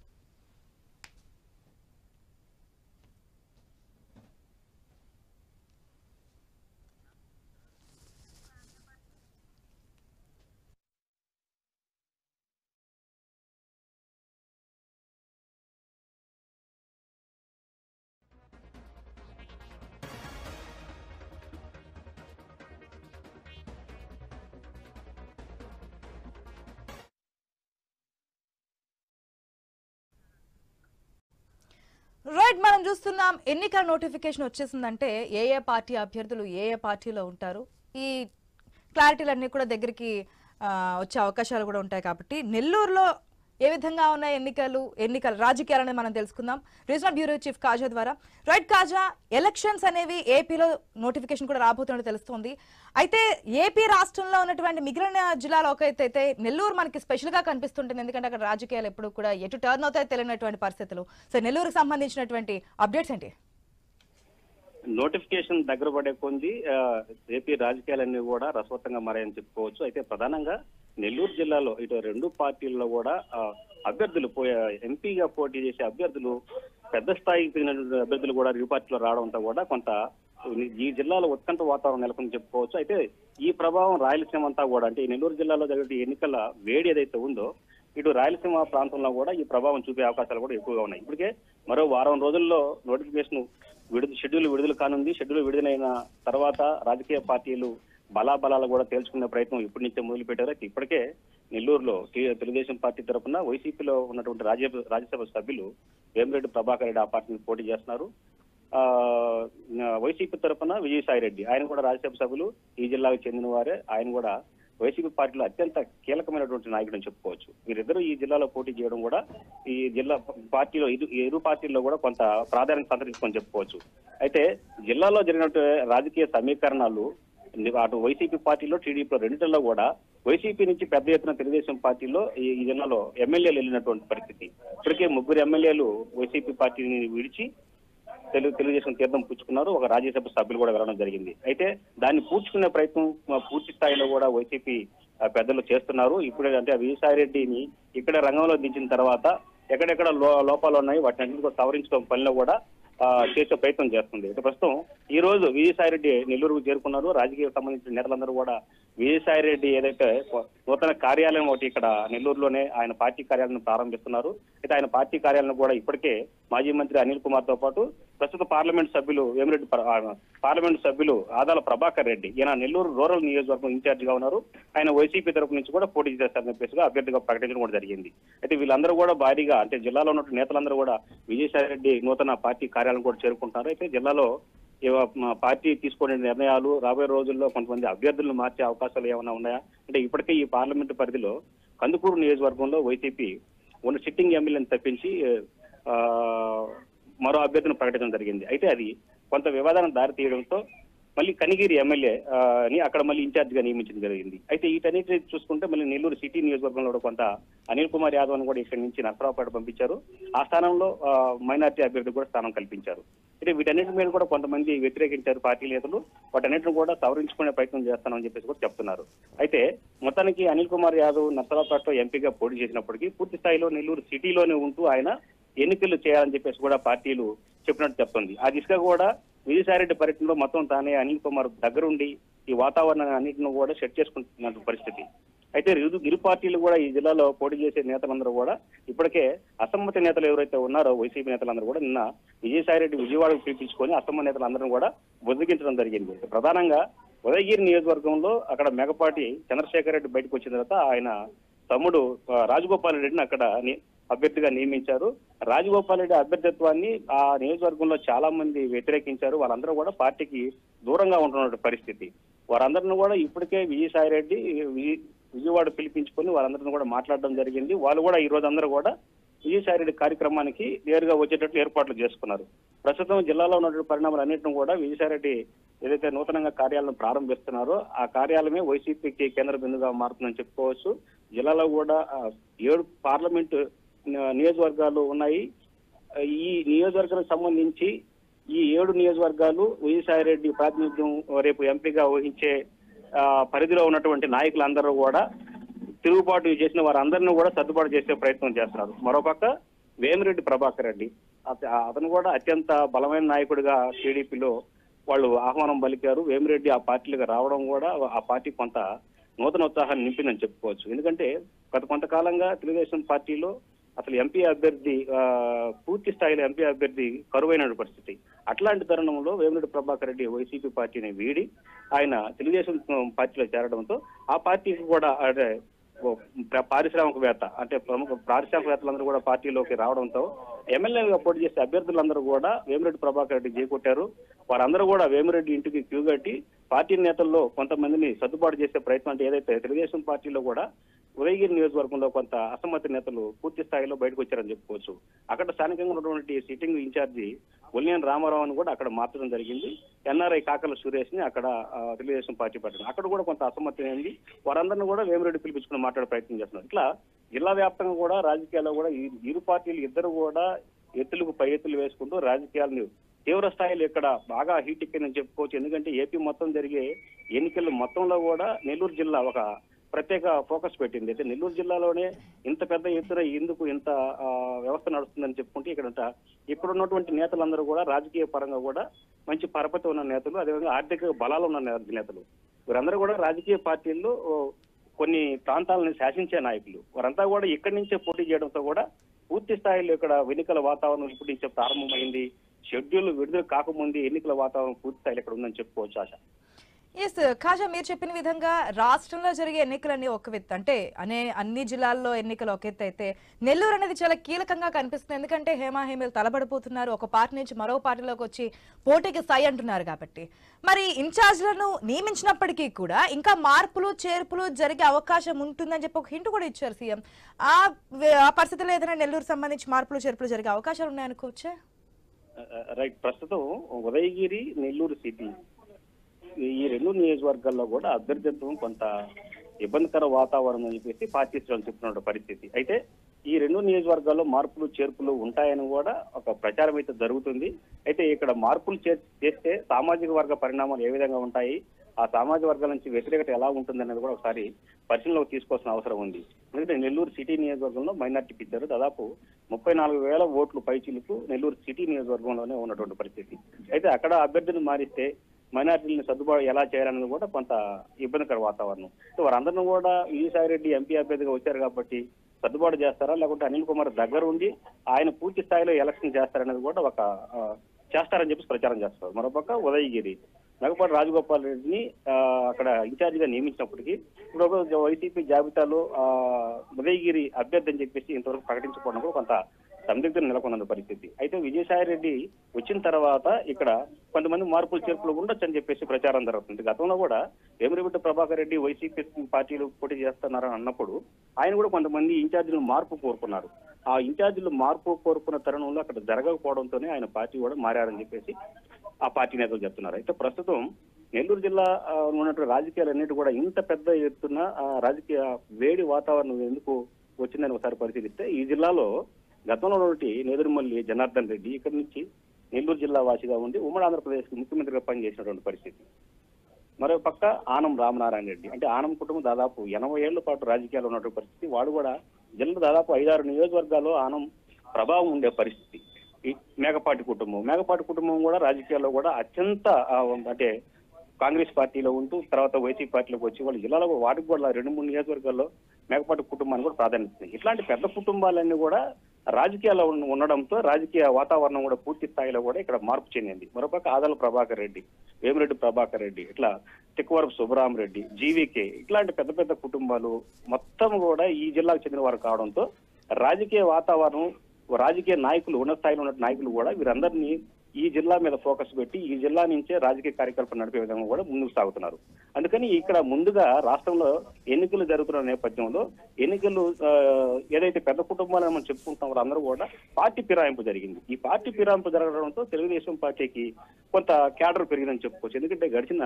రైట్, మనం చూస్తున్నాం ఎన్నికల నోటిఫికేషన్ వచ్చేసిందంటే ఏ పార్టీ అభ్యర్థులు ఏ పార్టీలో ఉంటారు ఈ క్లారిటీలన్నీ కూడా దగ్గరికి వచ్చే అవకాశాలు కూడా ఉంటాయి కాబట్టి నెల్లూరులో ఏ విధంగా ఉన్నాయి ఎన్నికల రాజకీయాలని మనం తెలుసుకుందాం రీజనల్ బ్యూరో చీఫ్ కాజా ద్వారా. రైట్ కాజా, ఎలక్షన్స్ అనేవి ఏపీలో నోటిఫికేషన్ కూడా రాబోతున్నట్టు తెలుస్తోంది. అయితే ఏపీ రాష్ట్రంలో ఉన్నటువంటి మిగిలిన జిల్లాలో ఒక ఎత్తు అయితే నెల్లూరు మనకి స్పెషల్ గా కనిపిస్తుంటుంది. ఎందుకంటే అక్కడ రాజకీయాలు ఎప్పుడు కూడా ఎటు టర్న్ అవుతాయో తెలియనటువంటి పరిస్థితులు. సో నెల్లూరుకు సంబంధించినటువంటి అప్డేట్స్ ఏంటి? నోటిఫికేషన్ దగ్గర పడే కొంది ఏపీ రాజకీయాలన్నీ కూడా రసవత్తంగా మారాయని చెప్పుకోవచ్చు. అయితే ప్రధానంగా నెల్లూరు జిల్లాలో ఇటు రెండు పార్టీల్లో కూడా అభ్యర్థులు ఎంపీగా పోటీ చేసే అభ్యర్థులు పెద్ద స్థాయికి చెందిన అభ్యర్థులు కూడా ఇరు పార్టీలో రావడంతో కూడా కొంత ఈ జిల్లాలో ఉత్కంఠ వాతావరణం నెలకొని చెప్పుకోవచ్చు. అయితే ఈ ప్రభావం రాయలసీమ అంతా కూడా అంటే ఈ నెల్లూరు జిల్లాలో జరిగే ఎన్నికల వేడి ఏదైతే ఉందో ఇటు రాయలసీమ ప్రాంతంలో కూడా ఈ ప్రభావం చూపే అవకాశాలు కూడా ఎక్కువగా ఉన్నాయి. ఇప్పటికే మరో వారం రోజుల్లో నోటిఫికేషన్ షెడ్యూల్ విడుదల కానుంది. షెడ్యూల్ విడుదలైన తర్వాత రాజకీయ పార్టీలు బలాబలాలు కూడా తేల్చుకునే ప్రయత్నం ఇప్పటి నుంచే మొదలు పెట్టారు. ఇప్పటికే నెల్లూరులో తెలుగుదేశం పార్టీ తరఫున వైసీపీలో ఉన్నటువంటి రాజ్యసభ సభ్యులు వేమిరెడ్డి ప్రభాకర్ రెడ్డి ఆ పార్టీని పోటీ చేస్తున్నారు. వైసీపీ తరఫున విజయసాయి రెడ్డి ఆయన కూడా రాజ్యసభ సభ్యులు ఈ జిల్లాకు చెందిన వారే. ఆయన కూడా వైసీపీ పార్టీలో అత్యంత కీలకమైనటువంటి నాయకుడు అని చెప్పుకోవచ్చు. వీరిద్దరూ ఈ జిల్లాలో పోటీ చేయడం కూడా ఈ జిల్లా పార్టీలో ఇరు పార్టీల్లో కూడా కొంత ప్రాధాన్యత సంతరించుకొని చెప్పుకోవచ్చు. అయితే జిల్లాలో జరిగినట్టు రాజకీయ సమీకరణాలు అటు వైసీపీ పార్టీలో టీడీపీలో రెండింటిలో కూడా వైసీపీ నుంచి పెద్ద ఎత్తున తెలుగుదేశం పార్టీలో ఈ జిల్లాలో ఎమ్మెల్యేలు వెళ్ళినటువంటి పరిస్థితి. ఇప్పటికే 3 ఎమ్మెల్యేలు వైసీపీ పార్టీని విడిచి తెలుగుదేశం తీర్థం పుచ్చుకున్నారు. ఒక రాజ్యసభ సభ్యులు కూడా వెళ్ళడం జరిగింది. అయితే దాన్ని పూడ్చుకునే ప్రయత్నం పూర్తి స్థాయిలో కూడా వైసీపీ పెద్దలు చేస్తున్నారు. ఇప్పుడు అంటే విజయసాయి రెడ్డిని ఇక్కడ రంగంలో దించిన తర్వాత ఎక్కడెక్కడ లోపాలు ఉన్నాయి వాటిని అన్నింటినీ సవరించడం పనిలో కూడా చేసే ప్రయత్నం చేస్తుంది. ప్రస్తుతం ఈ రోజు విజయసాయి రెడ్డి నెల్లూరుకు చేరుకున్నారు. రాజకీయ సంబంధించిన నేతలందరూ కూడా విజయసాయి రెడ్డి ఏదైతే నూతన కార్యాలయం ఒకటి ఇక్కడ నెల్లూరులోనే ఆయన పార్టీ కార్యాలయం ప్రారంభిస్తున్నారు. అయితే ఆయన పార్టీ కార్యాలయం కూడా ఇప్పటికే మాజీ మంత్రి అనిల్ కుమార్ తో పాటు ప్రస్తుత పార్లమెంట్ సభ్యులు ఆదాల ప్రభాకర్ రెడ్డి ఈయన నెల్లూరు రూరల్ నియోజకవర్గం ఇన్ఛార్జ్ గా ఉన్నారు. ఆయన వైసీపీ తరపు నుంచి కూడా పోటీ చేస్తారని చెప్పేసి అభ్యర్థిగా ప్రకటించడం కూడా జరిగింది. అయితే వీళ్ళందరూ కూడా భారీగా అంటే జిల్లాలో ఉన్న నేతలందరూ కూడా విజయసాయి రెడ్డి నూతన పార్టీ కార్యాలయం కూడా చేరుకుంటున్నారు. అయితే జిల్లాలో పార్టీ తీసుకునే నిర్ణయాలు రాబోయే రోజుల్లో కొంతమంది అభ్యర్థులను మార్చే అవకాశాలు ఏమైనా ఉన్నాయా అంటే ఇప్పటికే ఈ పార్లమెంటు పరిధిలో కందుకూరు నియోజకవర్గంలో వైసీపీ ఉన్న సిట్టింగ్ ఎమ్మెల్యేని తప్పించి మరో అభ్యర్థిని ప్రకటించడం జరిగింది. అయితే అది కొంత వివాదానికి దారి తీయడంతో మళ్ళీ కనిగిరి ఎమ్మెల్యేని అక్కడ మళ్ళీ ఇన్ఛార్జ్ గా నియమించడం జరిగింది. అయితే వీటన్నిటి చూసుకుంటే మళ్ళీ నెల్లూరు సిటీ నియోజకవర్గంలో కొంత అనిల్ కుమార్ యాదవ్ ని కూడా ఇక్కడి నుంచి నరసరావుపేట పంపించారు. ఆ స్థానంలో మైనార్టీ అభ్యర్థి కూడా స్థానం కల్పించారు. అయితే వీటన్నిటి మీద కూడా కొంతమంది వ్యతిరేకించారు పార్టీ నేతలు. వాటన్నిటిని కూడా సవరించుకునే ప్రయత్నం చేస్తానని చెప్పేసి కూడా చెప్తున్నారు. అయితే మొత్తానికి అనిల్ కుమార్ యాదవ్ నరసరావుపేటలో ఎంపీగా పోటీ చేసినప్పటికీ పూర్తి స్థాయిలో నెల్లూరు సిటీలోనే ఉంటూ ఆయన ఎన్నికలు చేయాలని చెప్పేసి కూడా పార్టీలు చెప్పినట్టు చెప్తుంది. ఆ దిశగా కూడా విజయసాయి రెడ్డి పర్యటనలో మొత్తం తానే అనిల్ కుమార్ దగ్గరుండి ఈ వాతావరణాన్ని అన్నింటిని కూడా సెట్ చేసుకుంటున్న పరిస్థితి. అయితే ఇరు పార్టీలు కూడా ఈ జిల్లాలో పోటీ చేసే నేతలందరూ కూడా ఇప్పటికే అసమ్మతి నేతలు ఎవరైతే ఉన్నారో వైసీపీ నేతలందరూ కూడా నిన్న విజయసాయి రెడ్డి విజయవాడకు పిలిపించుకొని అసమ్మతి నేతలందరూ కూడా బుజ్జగించడం జరిగింది. ప్రధానంగా ఉదయగిరి నియోజకవర్గంలో అక్కడ మెగపాటి చంద్రశేఖర్ రెడ్డి బయటకు వచ్చిన తర్వాత ఆయన తమ్ముడు రాజగోపాల్ రెడ్డిని అక్కడ అభ్యర్థిగా నియమించారు. రాజగోపాల్ రెడ్డి అభ్యర్థిత్వాన్ని ఆ నియోజకవర్గంలో చాలా మంది వ్యతిరేకించారు. వాళ్ళందరూ కూడా పార్టీకి దూరంగా ఉంటున్న పరిస్థితి. వారందరిని కూడా ఇప్పటికే విజయసాయి రెడ్డి విజయవాడ పిలిపించుకొని వాళ్ళందరినీ కూడా మాట్లాడడం జరిగింది. వాళ్ళు కూడా ఈ రోజు అందరూ కూడా విజయసాయి రెడ్డి కార్యక్రమానికి నేరుగా వచ్చేటట్లు ఏర్పాట్లు చేసుకున్నారు. ప్రస్తుతం జిల్లాలో ఉన్నటువంటి పరిణామాలన్నింటినీ కూడా విజయసాయి రెడ్డి ఏదైతే నూతనంగా కార్యాలయం ప్రారంభిస్తున్నారో ఆ కార్యాలయమే వైసీపీకి కేంద్ర బిందుగా మారుతుందని చెప్పుకోవచ్చు. జిల్లాలో కూడా 7 పార్లమెంటు నియోజకవర్గాలు ఉన్నాయి. ఈ నియోజకవర్గాలకు సంబంధించి ఈ 7 నియోజకవర్గాలు విజయసాయి రెడ్డి ప్రాతినిధ్యం రేపు ఎంపీగా వహించే పరిధిలో ఉన్నటువంటి నాయకులందరూ కూడా తిరుగుబాటు చేసిన వారందరినీ కూడా సర్దుబాటు చేసే ప్రయత్నం చేస్తున్నారు. మరోపక్క వేమిరెడ్డి ప్రభాకర్ రెడ్డి అతను కూడా అత్యంత బలమైన నాయకుడిగా టీడీపీలో వాళ్ళు ఆహ్వానం పలికారు. వేమిరెడ్డి ఆ పార్టీలకు రావడం కూడా ఆ పార్టీ కొంత నూతన ఉత్సాహాన్ని నింపిందని చెప్పుకోవచ్చు. ఎందుకంటే కొంతకాలంగా తెలుగుదేశం పార్టీలో అసలు ఎంపీ అభ్యర్థి పూర్తి స్థాయిలో ఎంపీ అభ్యర్థి కరువైన పరిస్థితి. అట్లాంటి తరుణంలో వేమిరెడ్డి ప్రభాకర్ రెడ్డి వైసీపీ పార్టీని వీడి ఆయన తెలుగుదేశం పార్టీలో చేరడంతో ఆ పార్టీకి కూడా అంటే పారిశ్రామికవేత్త అంటే ప్రముఖ పారిశ్రామికవేత్తలందరూ కూడా పార్టీలోకి రావడంతో ఎమ్మెల్యేలుగా పోటీ చేసే అభ్యర్థులందరూ కూడా వేమిరెడ్డి ప్రభాకర్ రెడ్డి చేకొట్టారు. వారందరూ కూడా వేమిరెడ్డి ఇంటికి క్యూ కట్టి పార్టీ నేతల్లో కొంతమందిని సర్దుబాటు చేసే ప్రయత్నం అంటే ఏదైతే తెలుగుదేశం పార్టీలో కూడా ఉదయగిరి నియోజకవర్గంలో కొంత అసమ్మతి నేతలు పూర్తి స్థాయిలో బయటకు వచ్చారని చెప్పుకోవచ్చు. అక్కడ స్థానికంగా ఉన్నటువంటి సిట్టింగ్ ఇన్ఛార్జి ఒల్లినేని రామారావును కూడా అక్కడ మార్చడం జరిగింది. ఎన్ఆర్ఐ కాకల సురేష్ ని అక్కడ తెలుగుదేశం పార్టీ పెట్టడం, అక్కడ కూడా కొంత అసమ్మతి అయింది. వారందరినీ కూడా వేమిరెడ్డి పిలిపించుకుని మాట్లాడే ప్రయత్నం చేస్తున్నారు. ఇట్లా జిల్లా వ్యాప్తంగా కూడా రాజకీయాల్లో కూడా ఇరు పార్టీలు ఇద్దరు కూడా ఎత్తులకు పై ఎత్తులు వేసుకుంటూ రాజకీయాలను తీవ్ర స్థాయిలో ఇక్కడ బాగా హీట్ ఎక్కిందని చెప్పుకోవచ్చు. ఎందుకంటే ఏపీ మొత్తం జరిగే ఎన్నికల మొత్తంలో కూడా నెల్లూరు జిల్లా ఒక ప్రత్యేక ఫోకస్ పెట్టింది. అయితే నెల్లూరు జిల్లాలోనే ఇంత పెద్ద ఎత్తున ఎందుకు ఇంత వ్యవస్థ నడుస్తుందని చెప్పుకుంటే ఇక్కడ ఉన్నటువంటి నేతలందరూ కూడా రాజకీయ పరంగా కూడా మంచి పరపతి ఉన్న నేతలు, అదేవిధంగా ఆర్థిక బలాలు ఉన్న నేతలు. వీరందరూ కూడా రాజకీయ పార్టీల్లో కొన్ని ప్రాంతాలను శాసించే నాయకులు. వారంతా కూడా ఇక్కడి నుంచే పోటీ చేయడంతో కూడా పూర్తి స్థాయిలో ఇక్కడ ఎన్నికల వాతావరణం ఇప్పటి నుంచే ప్రారంభమైంది. షెడ్యూల్ విడుదల కాకముందే ఎన్నికల వాతావరణం పూర్తి స్థాయిలో ఇక్కడ ఉందని చెప్పుకోవచ్చు. ఆశ. ఎస్ ఖాజా, మీరు చెప్పిన విధంగా రాష్ట్రంలో జరిగే ఎన్నికలన్నీ ఒక ఎత్తు, అంటే అన్ని జిల్లాల్లో ఎన్నికలు ఒక ఎత్తు అయితే నెల్లూరు అనేది చాలా కీలకంగా కనిపిస్తుంది. ఎందుకంటే హేమాహేమీలు తలబడిపోతున్నారు, ఒక పార్టీ నుంచి మరో పార్టీలోకి వచ్చి పోటీకి సై అంటున్నారు కాబట్టి. మరి ఇన్ఛార్జ్లను నియమించినప్పటికీ కూడా ఇంకా మార్పులు చేర్పులు జరిగే అవకాశం ఉంటుందని చెప్పి ఒక హింట్ కూడా ఇచ్చారు సీఎం. ఆ పరిస్థితుల్లో ఏదైనా నెల్లూరు సంబంధించి మార్పులు చేర్పులు జరిగే అవకాశాలు ఉన్నాయనుకోవచ్చా? రైట్. ప్రస్తుతం ఉదయగిరి, నెల్లూరు సిటీ ఈ రెండు నియోజకవర్గాల్లో కూడా అభ్యర్థిత్వం కొంత ఇబ్బందికర వాతావరణం అని చెప్పేసి పార్టీ శ్రేణులు చెప్తున్న పరిస్థితి. అయితే ఈ రెండు నియోజకవర్గాల్లో మార్పులు చేర్పులు ఉంటాయని కూడా ఒక ప్రచారం అయితే జరుగుతుంది. అయితే ఇక్కడ మార్పులు చేస్తే సామాజిక వర్గ పరిణామాలు ఏ విధంగా ఉంటాయి, ఆ సామాజిక వర్గాల నుంచి వ్యతిరేకత ఎలా ఉంటుంది అనేది కూడా ఒకసారి పరిశీలనలోకి తీసుకోవాల్సిన అవసరం ఉంది. ఎందుకంటే నెల్లూరు సిటీ నియోజకవర్గంలో మైనార్టీ ఇచ్చారు. దాదాపు 34,000 ఓట్లు పైచీలకు నెల్లూరు సిటీ నియోజకవర్గంలోనే ఉన్నటువంటి పరిస్థితి. అయితే అక్కడ అభ్యర్థిని మారిస్తే మైనార్టీలను సర్దుబాటు ఎలా చేయాలనేది కూడా కొంత ఇబ్బందికర వాతావరణం. వారందరినీ కూడా విజయసాయి రెడ్డి ఎంపీ అభ్యర్థిగా వచ్చారు కాబట్టి సర్దుబాటు చేస్తారా, లేకుంటే అనిల్ కుమార్ దగ్గర ఉండి ఆయన పూర్తి స్థాయిలో ఎలక్షన్ చేస్తారనేది కూడా చేస్తారని చెప్పి ప్రచారం చేస్తారు. మరోపక్క ఉదయగిరి మేకపాటి రాజగోపాల్ రెడ్డిని అక్కడ ఇన్ఛార్జిగా నియమించినప్పటికీ ఇప్పుడు వైసీపీ జాబితాలో ఉదయగిరి అభ్యర్థి అని చెప్పేసి ఇంతవరకు ప్రకటించకపోవడం కూడా కొంత సందిగ్ధం నెలకొన్న పరిస్థితి. అయితే విజయసాయి రెడ్డి వచ్చిన తర్వాత ఇక్కడ కొంతమంది మార్పులు చేర్పులు ఉండొచ్చని చెప్పేసి ప్రచారం జరుగుతుంది. గతంలో కూడా వేమిరెడ్డి ప్రభాకర్ రెడ్డి వైసీపీ పార్టీలు పోటీ చేస్తున్నారని అన్నప్పుడు ఆయన కూడా కొంతమంది ఇన్ఛార్జీలు మార్పు కోరుకున్నారు. ఆ ఇన్ఛార్జీలు మార్పు కోరుకున్న తరుణంలో అక్కడ జరగకపోవడంతోనే ఆయన పార్టీ కూడా మారారని చెప్పేసి ఆ పార్టీ నేతలు చెప్తున్నారు. అయితే ప్రస్తుతం నెల్లూరు జిల్లా ఉన్నటువంటి రాజకీయాలన్నిటి కూడా ఇంత పెద్ద ఎత్తున రాజకీయ వేడి వాతావరణం ఎందుకు వచ్చిందని ఒకసారి పరిశీలిస్తే ఈ జిల్లాలో గతంలో ఉన్నటువంటి నేదురుమల్లి జనార్దన్ రెడ్డి ఇక్కడి నుంచి నెల్లూరు జిల్లా వాసిగా ఉండి ఉమ్మడి ఆంధ్రప్రదేశ్ ముఖ్యమంత్రిగా పనిచేసినటువంటి పరిస్థితి. మరో పక్క ఆనం రామనారాయణ రెడ్డి, అంటే ఆనం కుటుంబం దాదాపు 80 ఏళ్ల పాటు రాజకీయాలు ఉన్నటువంటి పరిస్థితి. వాడు కూడా జిల్లా దాదాపు 5-6 నియోజకవర్గాల్లో ఆనం ప్రభావం ఉండే పరిస్థితి. ఈ మేకపాటి కుటుంబం కూడా రాజకీయాల్లో కూడా అత్యంత అంటే కాంగ్రెస్ పార్టీలో ఉంటూ తర్వాత వైసీపీ పార్టీలోకి వచ్చి వాళ్ళ జిల్లాలో వాటికి కూడా 2-3 నియోజకవర్గాల్లో మేకపాటి కుటుంబాన్ని కూడా ప్రాధాన్యత. ఇట్లాంటి పెద్ద కుటుంబాలన్నీ కూడా రాజకీయాల్లో ఉండడంతో రాజకీయ వాతావరణం కూడా పూర్తి స్థాయిలో కూడా ఇక్కడ మార్పు చెందింది. మరోపక్క ఆదల ప్రభాకర్ రెడ్డి, వేమిరెడ్డి ప్రభాకర్ రెడ్డి, ఇట్లా తిక్కువరపు సుబ్బరామరెడ్డి, జీవీకే ఇట్లాంటి పెద్ద పెద్ద కుటుంబాలు మొత్తం కూడా ఈ జిల్లాకు చెందిన వారు కావడంతో రాజకీయ వాతావరణం, రాజకీయ నాయకులు, ఉన్నత స్థాయిలో ఉన్న నాయకులు కూడా వీరందరినీ ఈ జిల్లా మీద ఫోకస్ పెట్టి ఈ జిల్లా నుంచే రాజకీయ కార్యకలాపాలు నడిపే విధంగా కూడా ముందుకు సాగుతున్నారు. అందుకని ఇక్కడ ముందుగా రాష్ట్రంలో ఎన్నికలు జరుగుతున్న నేపథ్యంలో ఎన్నికలు ఏదైతే పెద్ద కుటుంబాలను మనం చెప్పుకుంటున్నామో అందరూ కూడా పార్టీ ఫిరాయింపు జరిగింది. ఈ పార్టీ ఫిరాయింపు జరగడంతో తెలుగుదేశం పార్టీకి కొంత క్యాడర్ పెరిగిందని చెప్పుకోవచ్చు. ఎందుకంటే గడిచిన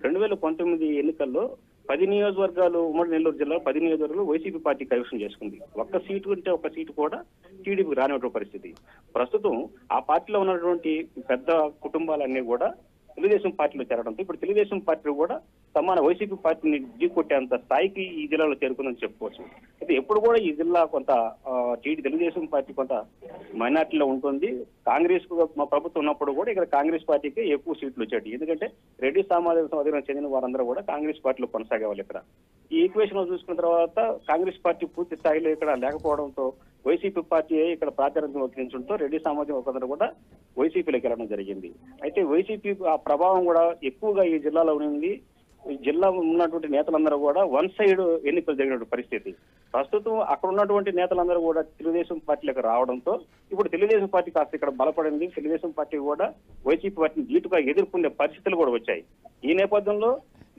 2019 ఎన్నికల్లో 10 నియోజకవర్గాలు ఉమ్మడి నెల్లూరు జిల్లాలో 10 నియోజకవర్గాలు వైసీపీ పార్టీ కైవసం చేసుకుంది. ఒక్క సీటు కూడా టీడీపీకి రానివ్వడం పరిస్థితి. ప్రస్తుతం ఆ పార్టీలో ఉన్నటువంటి పెద్ద కుటుంబాలన్నీ కూడా తెలుగుదేశం పార్టీలో చేరడంతో ఇప్పుడు తెలుగుదేశం పార్టీ కూడా సమాన వైసీపీ పార్టీని ఢీకొట్టేంత స్థాయికి ఈ జిల్లాలో చేరుకుందని చెప్పుకోవచ్చు. అయితే ఎప్పుడు కూడా ఈ జిల్లా కొంత తెలుగుదేశం పార్టీ కొంత మైనార్టీలో ఉంటుంది. కాంగ్రెస్ ప్రభుత్వం ఉన్నప్పుడు కూడా ఇక్కడ కాంగ్రెస్ పార్టీకి ఎక్కువ సీట్లు వచ్చాయి. ఎందుకంటే రెడ్డి సామాజిక వర్గానికి చెందిన వారందరూ కూడా కాంగ్రెస్ పార్టీలో కొనసాగేవాళ్ళు. ఇక్కడ ఈ ఈక్వేషన్ లో చూసుకున్న తర్వాత కాంగ్రెస్ పార్టీ పూర్తి స్థాయిలో ఇక్కడ లేకపోవడంతో వైసీపీ పార్టీ ఇక్కడ ప్రాతినిధ్యం వహించడంతో రెడ్డి సామాజిక వర్గం కూడా వైసీపీలోకి వెళ్ళడం జరిగింది. అయితే వైసీపీ ఆ ప్రభావం కూడా ఎక్కువగా ఈ జిల్లాలో ఉంది. జిల్లా ఉన్నటువంటి నేతలందరూ కూడా వన్ సైడ్ ఎన్నికలు జరిగినటువంటి పరిస్థితి. ప్రస్తుతం అక్కడ ఉన్నటువంటి నేతలందరూ కూడా తెలుగుదేశం పార్టీలకు రావడంతో ఇప్పుడు తెలుగుదేశం పార్టీ కాస్త ఇక్కడ బలపడింది. తెలుగుదేశం పార్టీ కూడా వైసీపీ పార్టీని ధీటుగా ఎదుర్కొనే పరిస్థితులు కూడా వచ్చాయి. ఈ నేపథ్యంలో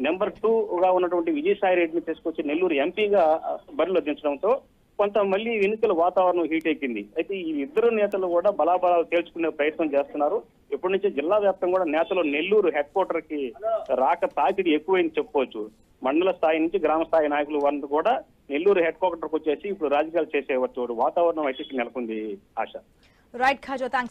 నెంబర్ 2 గా ఉన్నటువంటి విజయసాయి రెడ్డిని తీసుకొచ్చి నెల్లూరు ఎంపీగా బరిలో దించడంతో కొంత మళ్ళీ ఎన్నికల వాతావరణం హీట్ ఎక్కింది. అయితే ఈ ఇద్దరు నేతలు కూడా బలాబలాలు తేల్చుకునే ప్రయత్నం చేస్తున్నారు. ఇప్పటి నుంచి జిల్లా వ్యాప్తంగా కూడా నేతలు నెల్లూరు హెడ్ క్వార్టర్ కి రాక తాకిడి ఎక్కువైంది చెప్పుకోవచ్చు. మండల స్థాయి నుంచి గ్రామ స్థాయి నాయకులు వారిని కూడా నెల్లూరు హెడ్ క్వార్టర్ కు వచ్చేసి ఇప్పుడు రాజకీయాలు చేసే వాతావరణం అయితే నెలకొంది. ఆశ. Right Khaja, thanks.